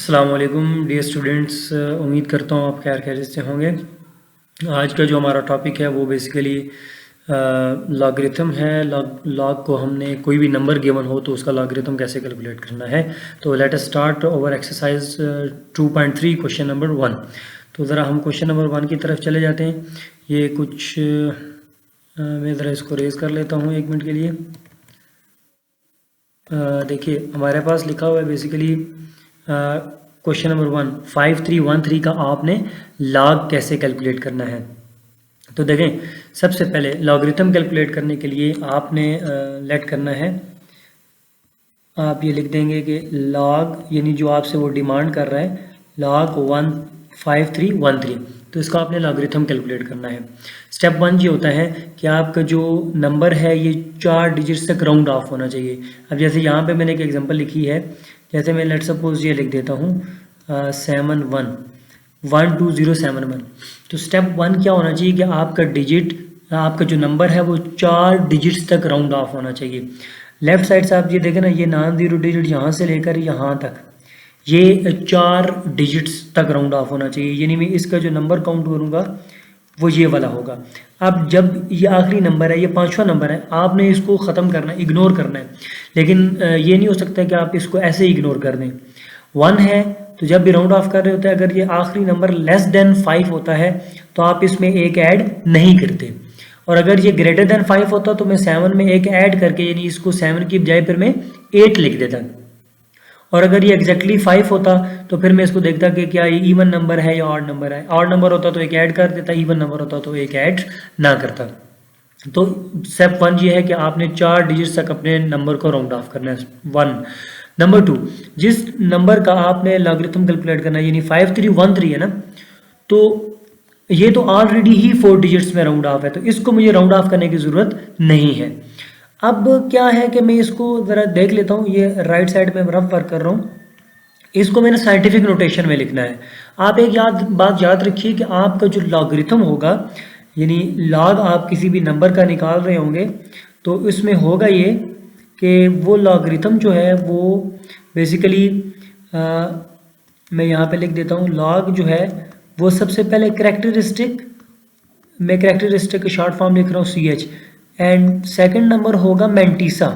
अस्सलाम वालेकुम dear students. उम्मीद करता हूँ आप खैर खैरियत से होंगे। आज का जो हमारा टॉपिक है वो बेसिकली लॉगरिथम है। लॉग को हमने कोई भी नंबर गिवन हो तो उसका लॉगरिथम कैसे कैलकुलेट करना है। तो let us start over exercise 2.3 question number 1। तो ज़रा हम क्वेश्चन नंबर 1 की तरफ चले जाते हैं। ये कुछ मैं ज़रा इसको रेज़ कर लेता हूँ 1 मिनट के लिए। देखिए हमारे पास लिखा हुआ है बेसिकली क्वेश्चन नंबर 1 5313 का आपने लॉग कैसे कैलकुलेट करना है। तो देखें सबसे पहले लॉगरिथम कैलकुलेट करने के लिए आपने लेट करना है, आप ये लिख देंगे कि लॉग यानी जो आपसे वो डिमांड कर रहा है लॉग 15313, तो इसका आपने लॉगरिथम कैलकुलेट करना है। स्टेप 1 ये होता है कि आपका जो नंबर है ये 4 डिजिट्स तक राउंड ऑफ होना चाहिए। अब जैसे यहाँ पे मैंने एक एग्जांपल लिखी है, जैसे मैं लेट सपोज ये लिख देता हूँ 12071। तो स्टेप 1 क्या होना चाहिए कि आपका आपका जो नंबर है वो 4 डिजिट्स तक राउंड ऑफ होना चाहिए। लेफ्ट साइड से आप ये देखें ना, ये नॉन जीरो डिजिट यहाँ से लेकर यहाँ तक ये 4 डिजिट्स तक राउंड ऑफ होना चाहिए, यानी मैं इसका जो नंबर काउंट करूँगा वो ये वाला होगा। अब जब ये आखिरी नंबर है, ये 5वां नंबर है, आपने इसको ख़त्म करना है, इग्नोर करना है। लेकिन ये नहीं हो सकता कि आप इसको ऐसे इग्नोर कर दें। 1 है तो जब भी राउंड ऑफ कर रहे होते हैं, अगर ये आखिरी नंबर लेस देन 5 होता है तो आप इसमें एक ऐड नहीं करते, और अगर ये ग्रेटर देन 5 होता तो मैं 7 में एक ऐड करके यानी इसको 7 की बजाय फिर मैं 8 लिख देता। और अगर ये एग्जैक्टली 5 होता तो फिर मैं इसको देखता कि क्या ये इवन नंबर है या ऑड नंबर है। ऑड नंबर होता तो एक ऐड कर देता, इवन नंबर होता तो एक ऐड ना करता। तो स्टेप 1 ये है कि आपने 4 डिजिट्स तक अपने नंबर को राउंड ऑफ करना है। 1 नंबर 2, जिस नंबर का आपने लॉगरिथम कैलकुलेट करना है यानी 5313 है ना, तो ये तो ऑलरेडी ही 4 डिजिट्स में राउंड ऑफ है, तो इसको मुझे राउंड ऑफ करने की ज़रूरत नहीं है। अब क्या है कि मैं इसको ज़रा देख लेता हूँ, ये राइट साइड में रफ वर्क कर रहा हूँ, इसको मैंने साइंटिफिक नोटेशन में लिखना है। आप एक बात याद रखिए कि आपका जो लॉगरिथम होगा यानी लॉग आप किसी भी नंबर का निकाल रहे होंगे तो इसमें होगा ये कि वो लॉगरिथम जो है वो बेसिकली मैं यहाँ पे लिख देता हूँ, लॉग जो है वो सबसे पहले मैं कैरेक्टरिस्टिक का शॉर्ट फॉर्म लिख रहा हूँ CH, एंड सेकंड नंबर होगा मेंटिसा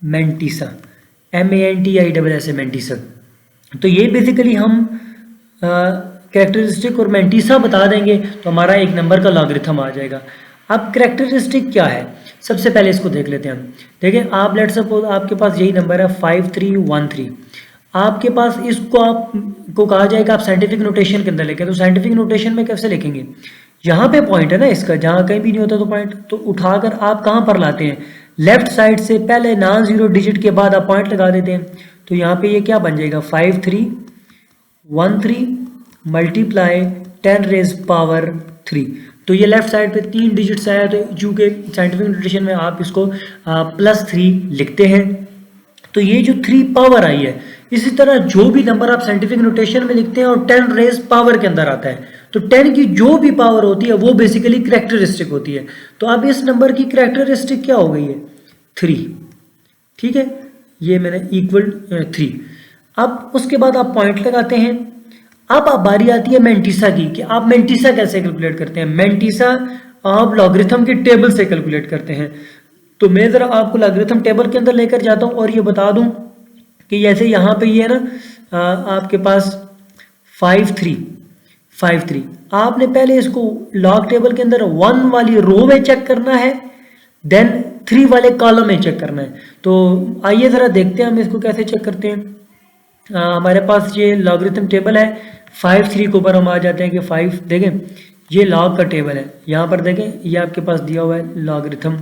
MENTISA। तो ये बेसिकली हम कैरेक्टरिस्टिक और मेंटिसा बता देंगे तो हमारा एक नंबर का लॉगरिथम आ जाएगा। अब कैरेक्टरिस्टिक क्या है, सबसे पहले इसको देख लेते हैं हम। देखें आप लेट सपोज आपके पास यही नंबर है 5313, आपके पास इसको आपको कहा जाएगा आप साइंटिफिक नोटेशन के अंदर लिखें। तो साइंटिफिक नोटेशन में कैसे लिखेंगे, यहाँ पे पॉइंट है ना इसका, जहाँ कहीं भी नहीं होता तो पॉइंट तो उठाकर आप कहाँ पर लाते हैं, लेफ्ट साइड से पहले नॉन जीरो डिजिट के बाद आप पॉइंट लगा देते हैं। तो यहाँ पे ये क्या बन जाएगा 5313 मल्टीप्लाई 10⁻³ तो ये लेफ्ट साइड पे 3 डिजिट्स आया, तो चूंकि साइंटिफिक नोटेशन में आप इसको +3 लिखते हैं, तो ये जो 3 पावर आई है, इसी तरह जो भी नंबर आप साइंटिफिक नोटेशन में लिखते हैं और 10⁻³ के अंदर आता है, तो 10 की जो भी पावर होती है वो बेसिकली कैरेक्टरिस्टिक होती है। तो अब इस नंबर की कैरेक्टरिस्टिक क्या हो गई है 3, ठीक है, ये मैंने इक्वल 3। अब उसके बाद आप पॉइंट लगाते हैं। अब बारी आती है मेंटिसा की कि आप मेंटिसा कैसे कैलकुलेट करते हैं। मेंटिसा आप लॉगरिथम के टेबल से कैलकुलेट करते हैं। तो मैं ज़रा आपको लॉगरिथम टेबल के अंदर लेकर जाता हूँ और ये बता दूँ कि जैसे यहाँ पे ये है ना आपके पास 53 आपने पहले इसको लॉग टेबल के अंदर 1 वाली रो में चेक करना है, देन 3 वाले कॉलम में चेक करना है। तो आइए ज़रा देखते हैं हम इसको कैसे चेक करते हैं। हमारे पास ये लॉगरिथम टेबल है, 53 के ऊपर हम आ जाते हैं कि 5 देखें ये लॉग का टेबल है, यहाँ पर देखें ये आपके पास दिया हुआ है लॉगरिथम।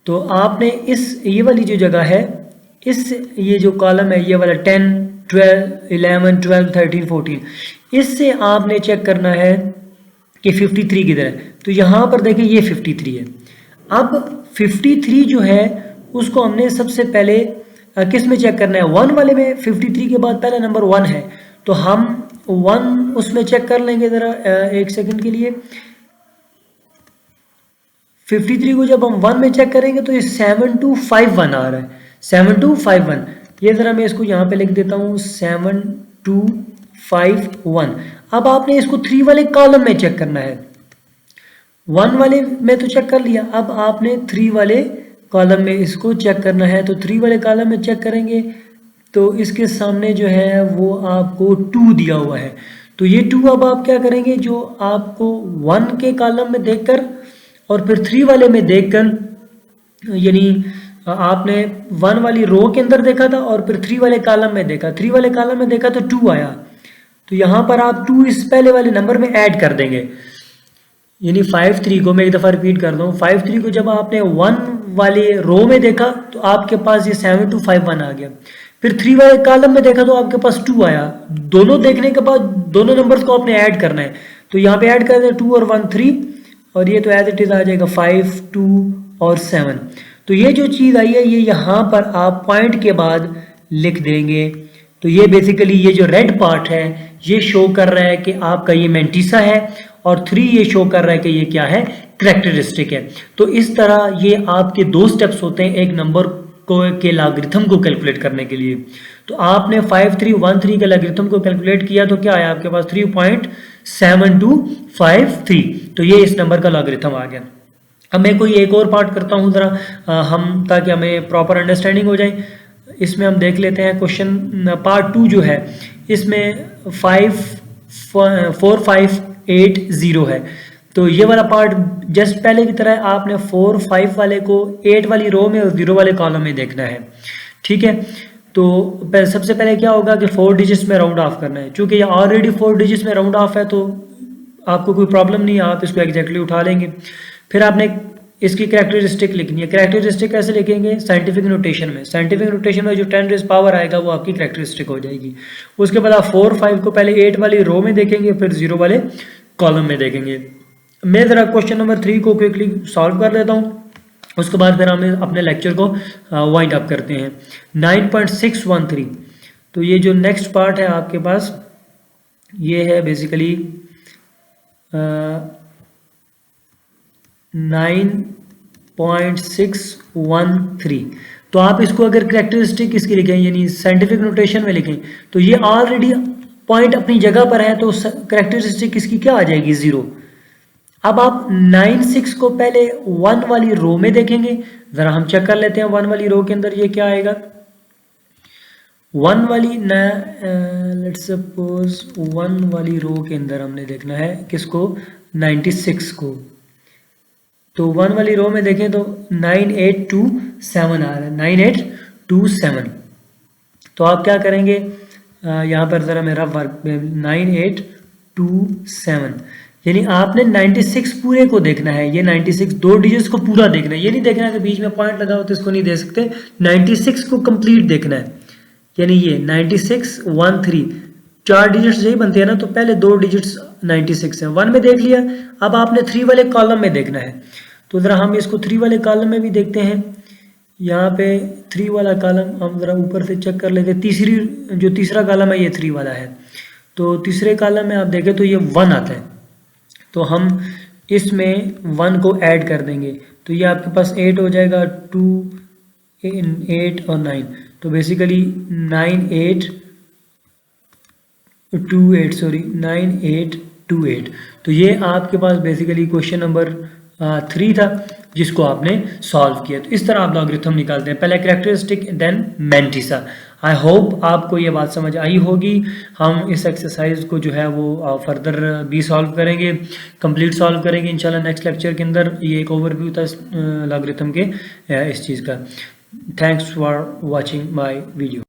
तो आपने ये वाली जो जगह है, ये जो कॉलम है ये वाला 10 12 11 12 13 14, इससे आपने चेक करना है कि 53 किधर है। तो यहाँ पर देखें ये 53 है। अब 53 जो है उसको हमने सबसे पहले किस में चेक करना है, 1 वाले में। 53 के बाद पहला नंबर 1 है तो हम 1 उसमें चेक कर लेंगे ज़रा 1 सेकंड के लिए। 53 को जब हम 1 में चेक करेंगे तो ये 7251 आ रहा है, 7251। ये ज़रा मैं इसको यहाँ पे लिख देता हूँ 7251। अब आपने इसको 3 वाले कॉलम में चेक करना है। 1 वाले में तो चेक कर लिया, अब आपने 3 वाले कॉलम में इसको चेक करना है। तो 3 वाले कॉलम में चेक करेंगे तो इसके सामने जो है वो आपको 2 दिया हुआ है। तो ये 2 अब आप क्या करेंगे, जो आपको 1 के कॉलम में देखकर और फिर 3 वाले में देखकर, यानी आपने 1 वाली रो के अंदर देखा था और फिर 3 वाले कॉलम में देखा, 3 वाले कॉलम में देखा तो 2 आया, तो यहाँ पर आप 2 इस पहले वाले नंबर में ऐड कर देंगे। यानी 53 को मैं एक दफ़ा रिपीट कर दूँ, 53 को जब आपने 1 वाले रो में देखा तो आपके पास ये 7251 आ गया। फिर 3 वाले कॉलम में देखा तो आपके पास 2 आया। दोनों देखने के बाद दोनों नंबर्स को आपने ऐड करना है, तो यहाँ पे ऐड कर दें 2 और 1 3, और ये तो एज इट इज़ आ जाएगा 5 2 और 7। तो ये जो चीज़ आई है ये यहाँ पर आप पॉइंट के बाद लिख देंगे। तो ये बेसिकली ये जो रेड पार्ट है ये शो कर रहा है कि आपका ये मेंटिसा है, और 3 ये शो कर रहा है कि ये क्या है, कैरेक्टरिस्टिक है। तो इस तरह ये आपके 2 स्टेप्स होते हैं एक नंबर को के लॉगरिथम को कैलकुलेट करने के लिए। तो आपने 5313 के लॉगरिथम को कैलकुलेट किया तो क्या आया आपके पास 3.7253। तो ये इस नंबर का लॉगरिथम आ गया। अब मैं कोई एक और पार्ट करता हूँ ज़रा हम, ताकि हमें प्रॉपर अंडरस्टैंडिंग हो जाए। इसमें हम देख लेते हैं क्वेश्चन पार्ट 2 जो है, इसमें 4580 है। तो ये वाला पार्ट जस्ट पहले की तरह आपने 4 5 वाले को 8 वाली रो में और 0 वाले कॉलम में देखना है, ठीक है। तो सबसे पहले क्या होगा कि 4 डिजिट्स में राउंड ऑफ करना है। चूंकि ये ऑलरेडी 4 डिजिट्स में राउंड ऑफ है तो आपको कोई प्रॉब्लम नहीं है, आप इसको एग्जैक्टली उठा लेंगे। फिर आपने इसकी कैरेक्टरिस्टिक लिखनी है। कैरेक्टरिस्टिक कैसे लिखेंगे, साइंटिफिक नोटेशन में। साइंटिफिक नोटेशन में जो 10 रेज़ पावर आएगा वो आपकी कैरेक्टरिस्टिक हो जाएगी। उसके बाद आप 4 5 को पहले 8 वाली रो में देखेंगे, फिर 0 वाले कॉलम में देखेंगे। मैं ज़रा क्वेश्चन नंबर 3 को क्विकली सॉल्व कर लेता हूँ, उसके बाद फिर हम अपने लेक्चर को वाइंड अप करते हैं। 9.613, तो ये जो नेक्स्ट पार्ट है आपके पास ये है बेसिकली 9.613। तो आप इसको अगर कैरेक्टरिस्टिक इसकी लिखें यानी साइंटिफिक नोटेशन में लिखें तो ये ऑलरेडी पॉइंट अपनी जगह पर है, तो कैरेक्टरिस्टिक इसकी क्या आ जाएगी, 0। अब आप 96 को पहले 1 वाली रो में देखेंगे। ज़रा हम चेक कर लेते हैं 1 वाली रो के अंदर ये क्या आएगा। 1 वाली लेट्स सपोज 1 वाली रो के अंदर हमने देखना है किसको, 96 को। तो 1 वाली रो में देखें तो 9827 आ रहा है, 9827। तो आप क्या करेंगे, यहाँ पर ज़रा मेरा वर्क 9827, यानी आपने 96 पूरे को देखना है। ये 96 2 डिजिट्स को पूरा देखना है, ये नहीं देखना है कि बीच में पॉइंट लगा हो तो इसको नहीं दे सकते। 96 को कंप्लीट देखना है, यानी ये 9613 4 डिजिट्स यही बनते हैं ना, तो पहले 2 डिजिट्स 96 है, 1 में देख लिया। अब आपने 3 वाले कॉलम में देखना है, तो ज़रा हम इसको 3 वाले कॉलम में भी देखते हैं। यहाँ पे 3 वाला कॉलम हम ज़रा ऊपर से चेक कर लेते हैं। तीसरा कॉलम है ये 3 वाला है, तो तीसरे कॉलम में आप देखें तो ये 1 आता है, तो हम इसमें 1 को ऐड कर देंगे तो ये आपके पास 8 हो जाएगा, 2 8 और 9, तो बेसिकली 9828। तो ये आपके पास बेसिकली क्वेश्चन नंबर 3 था जिसको आपने सॉल्व किया। तो इस तरह आप लॉगरिथम निकालते हैं, पहले characteristic then mantissa. I hope आपको ये बात समझ आई होगी। हम इस एक्सरसाइज को जो है वो फर्दर भी सॉल्व करेंगे, कंप्लीट सॉल्व करेंगे इंशाल्लाह नेक्स्ट लेक्चर के अंदर। ये एक ओवरव्यू था लॉगरिथम के इस चीज़ का। Thanks for watching my video.